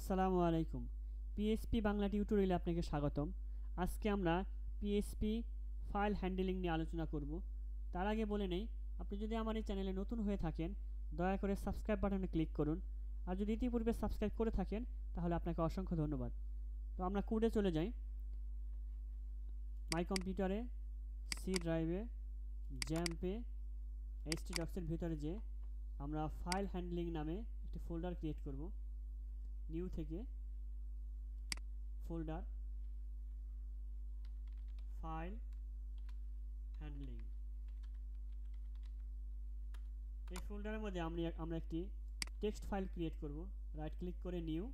আসসালামু আলাইকুম। পিএইচপি বাংলা টিউটোরিয়ালে আপনাকে স্বাগতম। আজকে আমরা পিএইচপি ফাইল হ্যান্ডলিং নিয়ে আলোচনা করব। তার আগে বলে নেই, আপনি যদি আমার এই চ্যানেলে নতুন হয়ে থাকেন দয়া করে সাবস্ক্রাইব বাটনে ক্লিক করুন। আর যদি ইতিপূর্বে সাবস্ক্রাইব করে থাকেন তাহলে আপনাকে অসংখ্য ধন্যবাদ। তো আমরা কোডে চলে যাই। মাই কম্পিউটারে, সি ড্রাইভে, জ্যাম্পে, এইচটিডক্সের ভিতরে যে আমরা ফাইল হ্যান্ডলিং নামে একটি ফোল্ডার ক্রিয়েট করব। নিউ থেকে ফোল্ডার ফাইল হ্যান্ডলিং, এই ফোল্ডারের মধ্যে আমরা একটি টেক্সট ফাইল ক্রিয়েট করব। রাইট ক্লিক করে নিউ,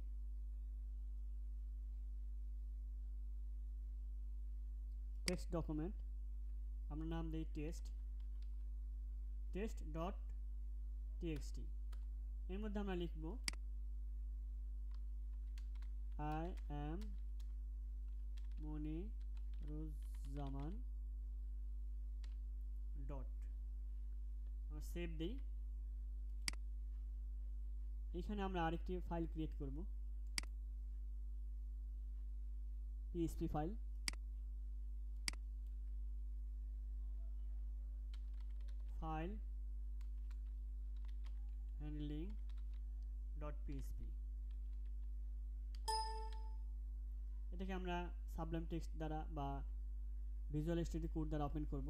টেক্সট ডকুমেন্ট, আমরা নাম দেই টেস্ট ডট টিএক্সটি। এর মধ্যে আমরা লিখব আই অ্যাম মনিরুজ্জামান ডট, আমরা সেভ দিই। এখানে আমরা আরেকটি ফাইল ক্রিয়েট করব, PHP file. File handling dot PHP, এটাকে আমরা সাবলাইম টেক্সট দ্বারা বা ভিজুয়াল স্টুডিও কোড দ্বারা ওপেন করব।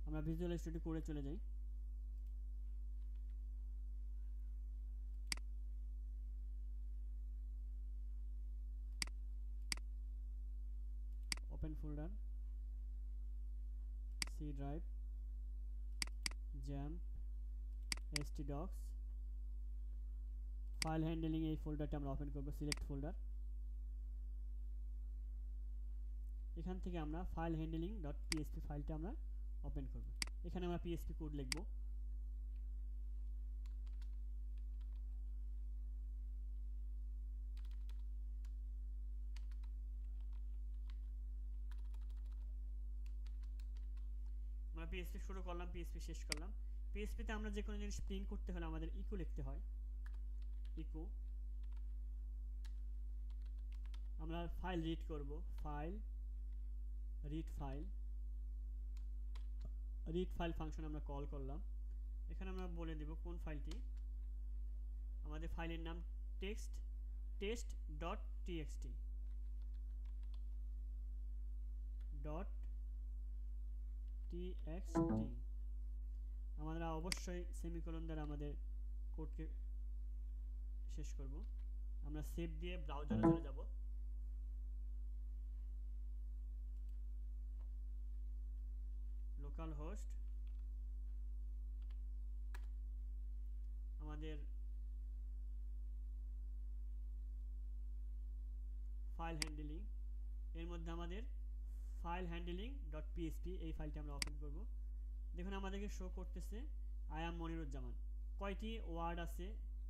আমরা ভিজুয়াল স্টুডিও কোডে চলে যাই। Open folder, C drive, XAMPP, htdocs, file handling, এই ফোল্ডারটা আমরা ওপেন করব। সিলেক্ট ফোল্ডার, এখান থেকে আমরা ফাইল হ্যান্ডলিং ডট পিএইচপি ফাইলটা আমরা ওপেন করব। এখানে আমরা পিএইচপি কোড লিখব। আমরা পিএইচপি শুরু করলাম, পিএইচপি শেষ করলাম। পিএইচপিতে আমরা যে কোনো জিনিস প্রিন্ট করতে হলে আমাদের ইকো লিখতে হয়। ইকো, আমরা ফাইল রিড করব, ফাইল রিড ফাইল ফাংশন আমরা কল করলাম। এখানে আমরা বলে দেব কোন ফাইলটি। আমাদের ফাইলের নাম টেস্ট ডট টিএক্সটি আমরা অবশ্যই সেমিকোলন দ্বারা আমাদের কোডকে শেষ করব। আমরা সেভ দিয়ে ব্রাউজারে চলে যাব। লোকাল হোস্ট, আমাদের ফাইল হ্যান্ডলিং, এর মধ্যে আমাদের ফাইল হ্যান্ডলিং ডট পিএইচপি এই ফাইলটা আমরা ওপেন করব। দেখুন আমাদেরকে শো করতেছে আই অ্যাম মনিরুজ্জামান। কয়টি ওয়ার্ড আছে,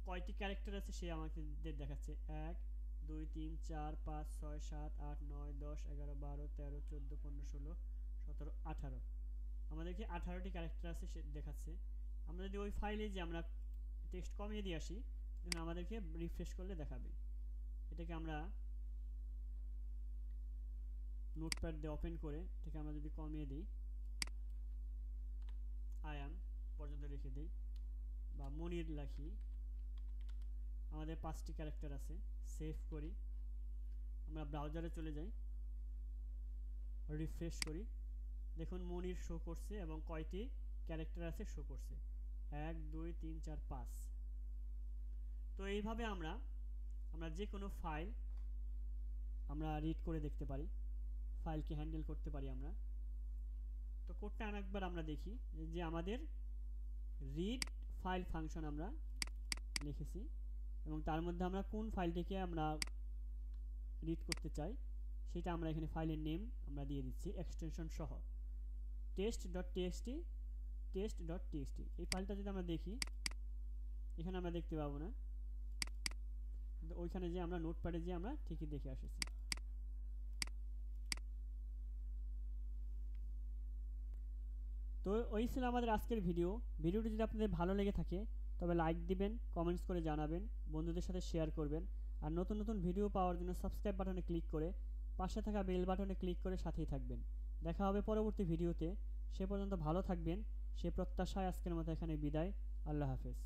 কয়টি ক্যারেক্টার আছে সে আমাদের দেখাচ্ছে। 1 2 3 4 5 6 7 8 9 10 11 12 13 14 15 16 17 18, আমাদেরকে 18টি ক্যারেক্টার আছে সে দেখাচ্ছে। আমরা যদি ওই ফাইলে যে আমরা টেক্সট কমিয়ে দিয়ে আসি, দেখুন আমাদেরকে রিফ্রেশ করলে দেখাবে। এটাকে আমরা নোটপ্যাড দিয়ে ওপেন করে এটাকে আমরা যদি কমিয়ে দিই, আই অ্যাম পর্যন্ত রেখে দিই বা মনির লিখি, আমাদের 5টি ক্যারেক্টার আছে। সেভ করি, আমরা ব্রাউজারে চলে যাই, রিফ্রেশ করি। দেখুন মনির শো করছে এবং কয়টি ক্যারেক্টার আছে শো করছে, 1 2 3 4 5। তো এইভাবে আমরা যে কোনো ফাইল আমরা রিড করে দেখতে পারি, ফাইলকে হ্যান্ডেল করতে পারি আমরা। তো কোডটা আরেকবার আমরা দেখি যে আমাদের রিড ফাইল ফাংশন আমরা লিখেছি এবং তার মধ্যে আমরা কোন ফাইলটিকে আমরা রিড করতে চাই সেটা আমরা এখানে ফাইলের নেম আমরা দিয়ে দিচ্ছি এক্সটেনশন সহ, টেস্ট.txt। এই ফাইলটা যদি আমরা দেখি, এখানে আমরা দেখতে পাবো না, কিন্তু ওইখানে যে আমরা নোটপ্যাডে যে আমরা ঠিকই দেখে এসেছি। তো ওই ছিল আমাদের আজকের ভিডিওটি যদি আপনাদের ভালো লেগে থাকে তবে লাইক দিবেন, কমেন্টস করে জানাবেন, বন্ধুদের সাথে শেয়ার করবেন। আর নতুন নতুন ভিডিও পাওয়ার জন্য সাবস্ক্রাইব বাটনে ক্লিক করে পাশে থাকা বেল বাটনে ক্লিক করে সাথেই থাকবেন। দেখা হবে পরবর্তী ভিডিওতে। সে পর্যন্ত ভালো থাকবেন সে প্রত্যাশায় আজকের মতো এখানে বিদায়। আল্লাহ হাফেজ।